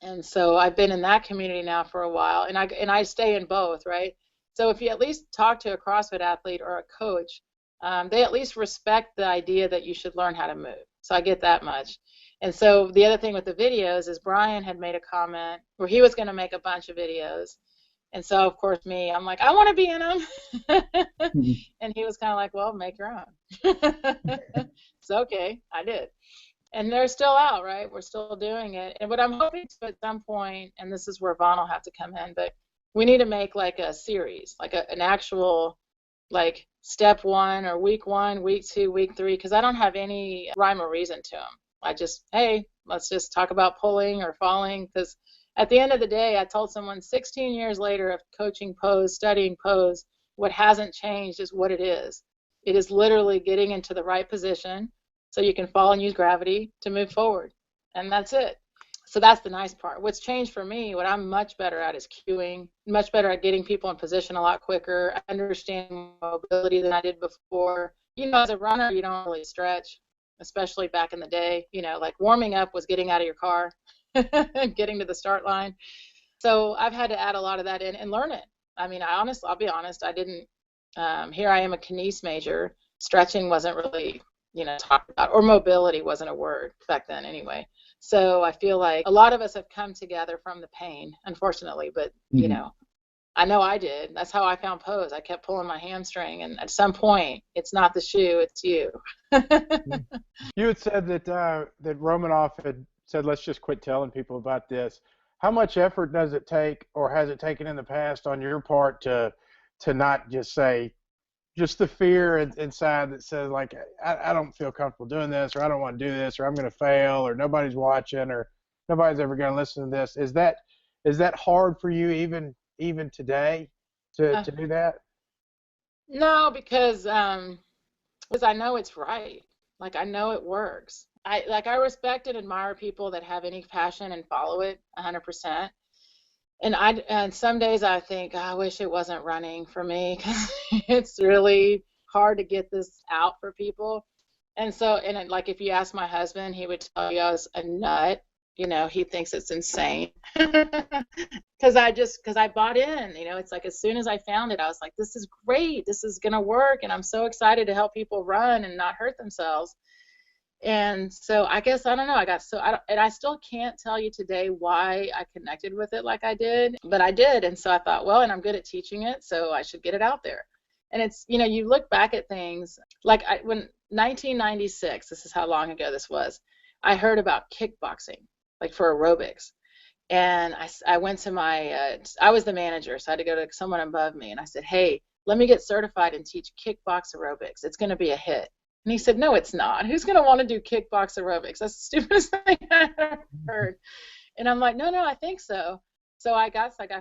And so I've been in that community now for a while, and I stay in both, right? So if you at least talk to a CrossFit athlete or a coach, they at least respect the idea that you should learn how to move. So I get that much. And so the other thing with the videos is Brian had made a comment where he was going to make a bunch of videos. And so, of course, I'm like, I want to be in them. And he was kind of like, well, make your own. So, okay, I did. And they're still out, right? We're still doing it. And what I'm hoping to at some point, and this is where Vaughn will have to come in, but we need to make like a series, like an actual, like step 1 or week 1, week 2, week 3, because I don't have any rhyme or reason to them. I just, hey, let's just talk about pulling or falling, because at the end of the day, I told someone 16 years later of coaching pose, studying pose, what hasn't changed is what it is. It is literally getting into the right position so you can fall and use gravity to move forward. And that's it. So that's the nice part. What's changed for me, what I'm much better at is cueing, much better at getting people in position a lot quicker. I understand mobility than I did before. You know, as a runner, you don't really stretch, especially back in the day. You know, like warming up was getting out of your car, getting to the start line. So I've had to add a lot of that in and learn it. I mean, I'll be honest, I didn't, here I am a kines major. Stretching wasn't really talked about, or mobility wasn't a word back then anyway. So I feel like a lot of us have come together from the pain, unfortunately, but I know I did. That's how I found pose. I kept pulling my hamstring, and at some point, it's not the shoe, it's you. You had said that Romanoff had said, let's just quit telling people about this. How much effort does it take, or has it taken in the past on your part to not just say, just the fear inside that says, like, I don't feel comfortable doing this, or I don't want to do this, or I'm going to fail, or nobody's watching, or nobody's ever going to listen to this. Is that hard for you even today to do that? No, because I know it's right. Like, I know it works. I respect and admire people that have any passion and follow it 100%. And some days I think, oh, I wish it wasn't running for me, because it's really hard to get this out for people. And so, like, if you ask my husband, he would tell you I was a nut. He thinks it's insane. Because I bought in. It's like, as soon as I found it, I was like, this is great. This is going to work. And I'm so excited to help people run and not hurt themselves. And so I guess, I don't know, I still can't tell you today why I connected with it like I did, but I did. And so I thought, well, and I'm good at teaching it, so I should get it out there. And it's, you look back at things, like when 1996, this is how long ago this was, I heard about kickboxing, like for aerobics. And I went to I was the manager, so I had to go to someone above me, and I said, hey, let me get certified and teach kickbox aerobics. It's going to be a hit. And he said, no, it's not. Who's going to want to do kickbox aerobics? That's the stupidest thing I ever heard. And I'm like, no, I think so. So I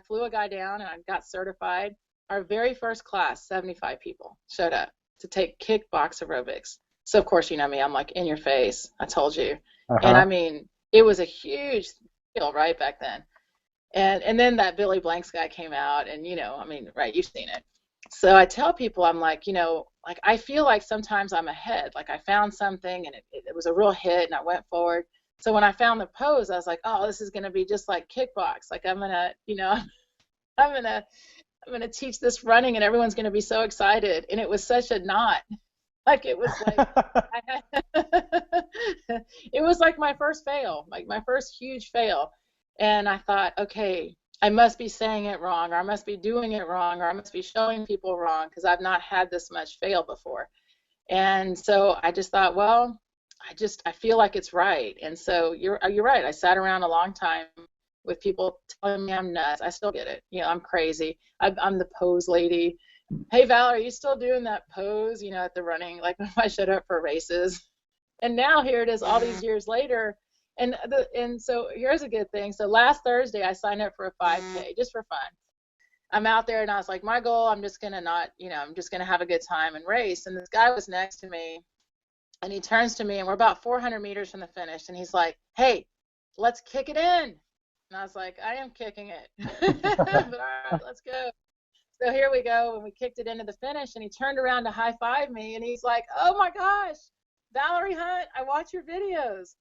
flew a guy down and I got certified. Our very first class, 75 people showed up to take kickbox aerobics. So, of course, you know me, I'm like, in your face. I told you. And I mean, it was a huge deal right back then. And then that Billy Blanks guy came out, and, I mean, right, you've seen it. So I tell people, I'm like, like, I feel like sometimes I'm ahead. Like, I found something and it was a real hit, and I went forward. So when I found the pose, I was like, oh, this is going to be just like kickbox. Like, I'm going to, I'm going to teach this running, and everyone's going to be so excited. And it was such a knot. Like, it was like, it was like my first fail, like my first huge fail. And I thought, okay, I must be saying it wrong, or I must be doing it wrong, or I must be showing people wrong, because I've not had this much fail before. And so I just thought, well, I feel like it's right. And so you're right. I sat around a long time with people telling me I'm nuts. I still get it. I'm crazy. I'm the pose lady. Hey, Valerie, are you still doing that pose, at the running, like when I showed up for races? And now here it is all these years later. And so here's a good thing. So last Thursday, I signed up for a 5K just for fun. I'm out there, and I was like, my goal, I'm just going to I'm just going to have a good time and race. And this guy was next to me, and he turns to me, and we're about 400 meters from the finish. And he's like, hey, let's kick it in. And I was like, I am kicking it. But all right, let's go. So here we go. And we kicked it into the finish, and he turned around to high five me. And he's like, oh my gosh, Valerie Hunt, I watch your videos.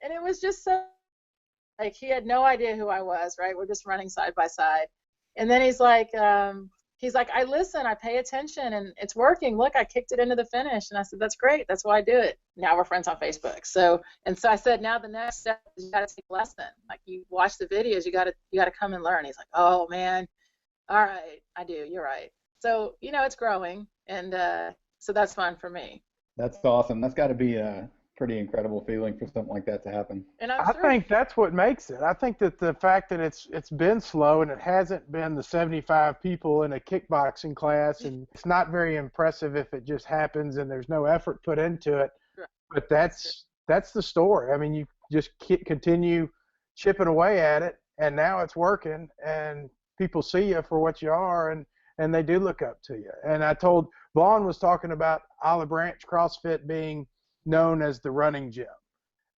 And it was just so, like, he had no idea who I was, right? We're just running side by side. And then he's like, I listen, I pay attention, and it's working. Look, I kicked it into the finish. And I said, that's great. That's why I do it. Now we're friends on Facebook. So I said, now the next step is you got to take a lesson. Like, you watch the videos, you got to come and learn. He's like, oh man, all right, I do. You're right. So, it's growing. And so that's fun for me. That's awesome. That's got to be a pretty incredible feeling for something like that to happen. And I think that's what makes it. I think that the fact that it's been slow, and it hasn't been the 75 people in a kickboxing class, and it's not very impressive if it just happens and there's no effort put into it. Right. But that's the story. I mean, you just continue chipping away at it, and now it's working, and people see you for what you are, and they do look up to you. And I told Vaughn was talking about Olive Branch CrossFit being known as the running gym,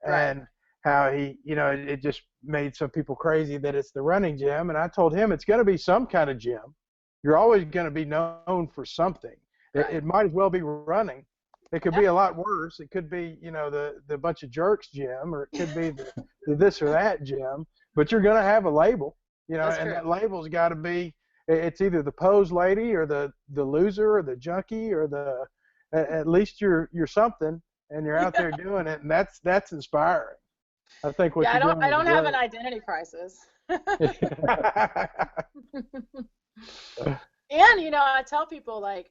and how he, it just made some people crazy that it's the running gym. And I told him it's going to be some kind of gym. You're always going to be known for something. Right. It might as well be running. It could be a lot worse. It could be, the bunch of jerks gym, or it could be the this or that gym. But you're going to have a label, and that label's got to be. It's either the pose lady, or the loser, or the junkie, or at least you're something. and you're out there doing it, and that's inspiring. I think what Yeah, you're doing I is don't have an great. identity crisis. And I tell people, like,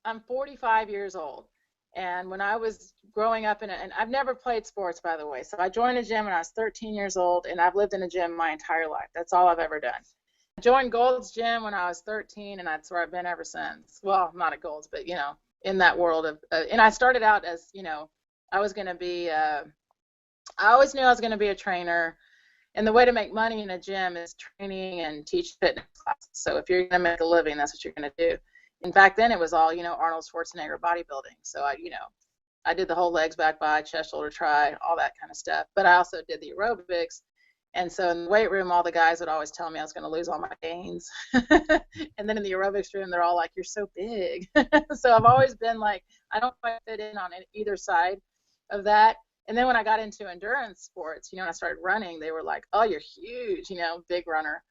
I'm 45 years old, and when I was growing up and I've never played sports, by the way. So I joined a gym when I was 13 years old, and I've lived in a gym my entire life. That's all I've ever done. I joined Gold's Gym when I was 13, and that's where I've been ever since. Well, not at Gold's, but in that world of. And I started out as, I was going to be. I always knew I was going to be a trainer. And the way to make money in a gym is training and teach fitness classes. So if you're going to make a living, that's what you're going to do. And back then it was all, Arnold Schwarzenegger bodybuilding. So I did the whole legs, back, bi, chest, shoulder, tri, all that kind of stuff. But I also did the aerobics. And so in the weight room, all the guys would always tell me I was going to lose all my gains. And then in the aerobics room, they're all like, "You're so big." So I've always been like, I don't quite fit in on either side of that. And then when I got into endurance sports, when I started running, they were like, "Oh, you're huge, big runner."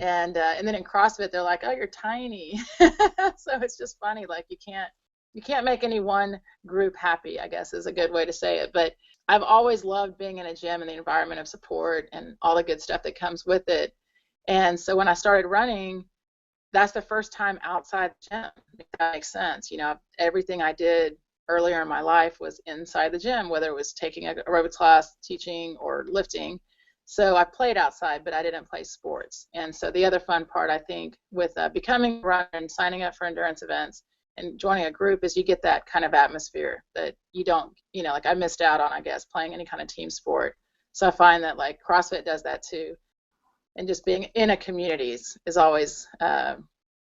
And then in CrossFit, they're like, "Oh, you're tiny." So it's just funny, like you can't make any one group happy, I guess is a good way to say it. But I've always loved being in a gym and the environment of support and all the good stuff that comes with it. And so when I started running, that's the first time outside the gym, if that makes sense. Everything I did earlier in my life was inside the gym, whether it was taking an aerobics class, teaching, or lifting. So I played outside, but I didn't play sports. And so the other fun part, I think, with becoming a runner and signing up for endurance events and joining a group is you get that kind of atmosphere that you don't, like I missed out on, I guess, playing any kind of team sport. So I find that like CrossFit does that too. And just being in a community is always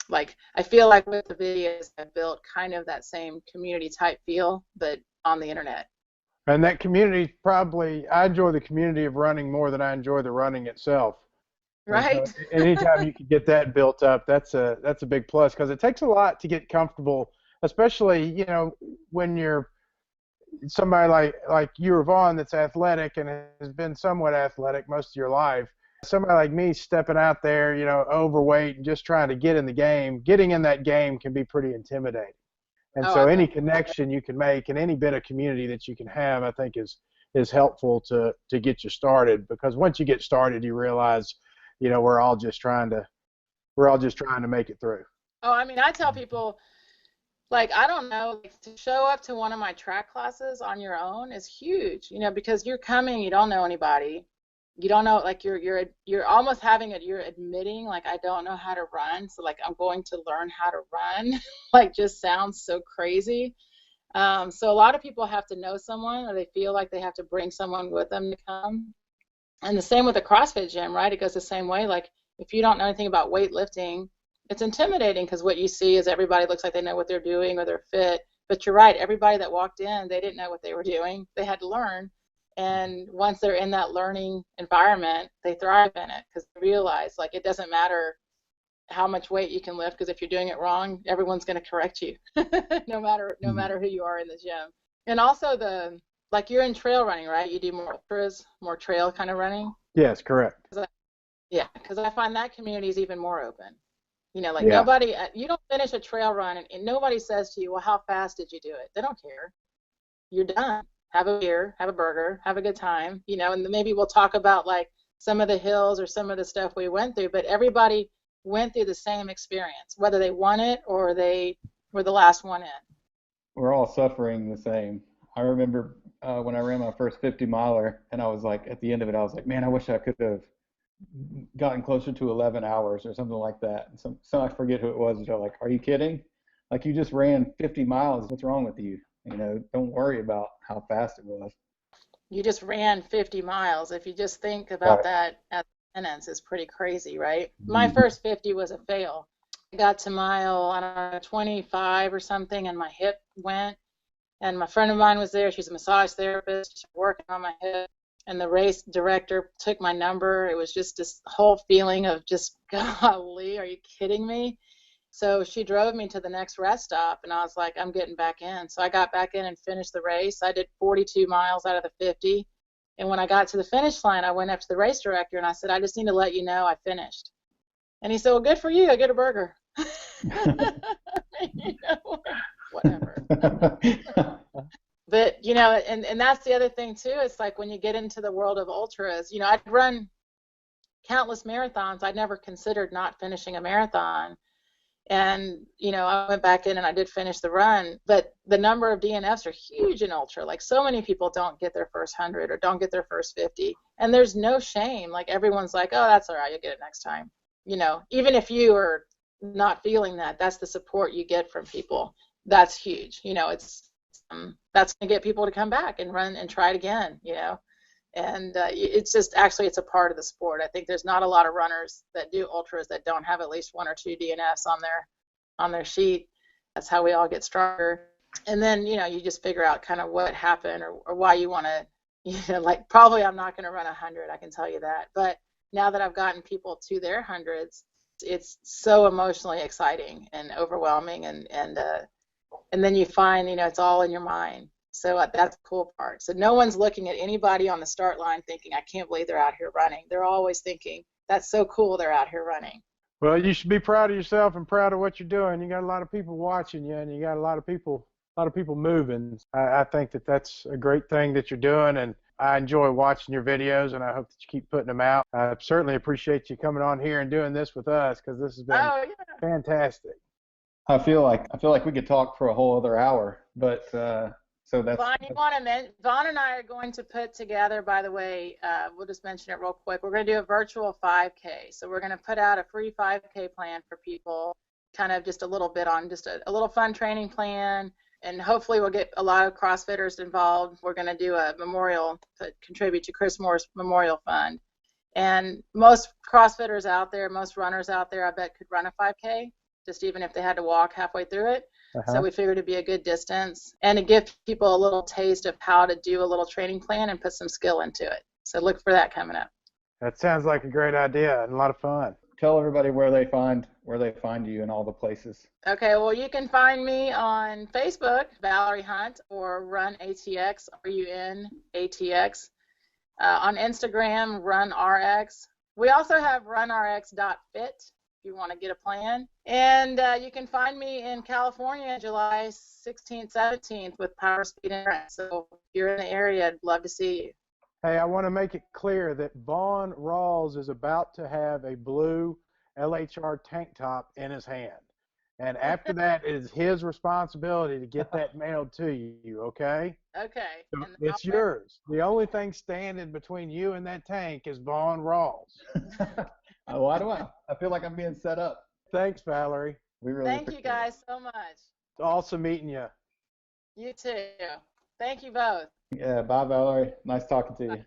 like, I feel like with the videos, I built kind of that same community type feel, but on the internet. And that community I enjoy the community of running more than I enjoy the running itself. Right. So anytime you can get that built up, that's a big plus, because it takes a lot to get comfortable, especially, when you're somebody like you or Vaughn that's athletic and has been somewhat athletic most of your life. Somebody like me stepping out there, overweight and just trying to get in the game, getting in that game can be pretty intimidating. And so any connection you can make and any bit of community that you can have, I think is helpful to get you started, because once you get started, you realize, we're all just trying to make it through. Oh, I mean, I tell people, like, I don't know, like, to show up to one of my track classes on your own is huge, because you're coming, you don't know anybody. You don't know, like, you're almost having it, you're admitting, like, I don't know how to run, so, like, I'm going to learn how to run. Like, just sounds so crazy. So a lot of people have to know someone, or they feel like they have to bring someone with them to come. And the same with the CrossFit gym, right? It goes the same way. Like, if you don't know anything about weightlifting, it's intimidating, because what you see is everybody looks like they know what they're doing or they're fit. But you're right, everybody that walked in, they didn't know what they were doing. They had to learn. And once they're in that learning environment, they thrive in it, because they realize, like, it doesn't matter how much weight you can lift, because if you're doing it wrong, everyone's going to correct you, no matter who you are in the gym. And also like, you're in trail running, right? You do more ultras, more trail kind of running. Yes, correct. Because I find that community is even more open. Nobody, you don't finish a trail run and nobody says to you, "Well, how fast did you do it?" They don't care. You're done. Have a beer, have a burger, have a good time, and maybe we'll talk about, like, some of the hills or some of the stuff we went through, but everybody went through the same experience, whether they won it or they were the last one in. We're all suffering the same. I remember when I ran my first 50 miler, and I was like, at the end of it, I was like, man, I wish I could have gotten closer to 11 hours or something like that. And so I forget who it was. They're like, "Are you kidding? Like, you just ran 50 miles. What's wrong with you? Don't worry about how fast it was." You just ran 50 miles. If you just think about that as a sentence, is pretty crazy, right? My first 50 was a fail. I got to mile, I don't know, 25 or something, and my hip went. And my friend of mine was there. She's a massage therapist. She's working on my hip. And the race director took my number. It was just this whole feeling of just, golly, are you kidding me? So she drove me to the next rest stop, and I was like, I'm getting back in. So I got back in and finished the race. I did 42 miles out of the 50. And when I got to the finish line, I went up to the race director, and I said, "I just need to let you know I finished." And he said, "Well, good for you. I get a burger." Whatever. But you know, and that's the other thing too. It's like when you get into the world of ultras, you know, I'd run countless marathons. I'd never considered not finishing a marathon. And, you know, I went back in and I did finish the run, but the number of DNFs are huge in ultra. Like, so many people don't get their first 100 or don't get their first 50. And there's no shame. Like, everyone's like, oh, that's all right, you'll get it next time. You know, even if you are not feeling that, that's the support you get from people. That's huge. You know, it's that's going to get people to come back and run and try it again, you know. And it's just, actually, it's a part of the sport. I think there's not a lot of runners that do ultras that don't have at least 1 or 2 DNFs on their sheet. That's how we all get stronger. And then, you know, you just figure out kind of what happened, or why you want to, you know, like, probably I'm not going to run 100, I can tell you that. But now that I've gotten people to their hundreds, it's so emotionally exciting and overwhelming, and then you find, you know, it's all in your mind. So that's the cool part. So no one's looking at anybody on the start line thinking, I can't believe they're out here running. They're always thinking, that's so cool they're out here running. Well, you should be proud of yourself and proud of what you're doing. You got a lot of people watching you, and you got a lot of people moving. I think that that's a great thing that you're doing, and I enjoy watching your videos, and I hope that you keep putting them out. I certainly appreciate you coming on here and doing this with us, because this has been fantastic. I feel like we could talk for a whole other hour, but so that's. Vaughn and I are going to put together, by the way, we'll just mention it real quick. We're going to do a virtual 5K. So we're going to put out a free 5K plan for people, kind of just a little bit on just a little fun training plan, and hopefully we'll get a lot of CrossFitters involved. We're going to do a memorial to contribute to Chris Moore's Memorial Fund. And most CrossFitters out there, most runners out there, I bet could run a 5K, just even if they had to walk halfway through it. So we figured it'd be a good distance, and to give people a little taste of how to do a little training plan and put some skill into it. So look for that coming up. That sounds like a great idea and a lot of fun. Tell everybody where they find you in all the places. Okay, well, you can find me on Facebook, Valerie Hunt, or Run ATX, RUN ATX. On Instagram, RunRX. We also have runrx.fit. You want to get a plan. And you can find me in California July 16th, 17th with Power Speed Endurance. So if you're in the area, I'd love to see you. Hey, I want to make it clear that Vaughn Rawls is about to have a blue LHR tank top in his hand. And after that, it is his responsibility to get that mailed to you, okay? Okay. So it's yours. The only thing standing between you and that tank is Vaughn Rawls. Why do I feel like I'm being set up. Thanks, Valerie. We really Thank you guys so much. It's awesome meeting you. You too. Thank you both. Yeah, bye, Valerie. Nice talking to you.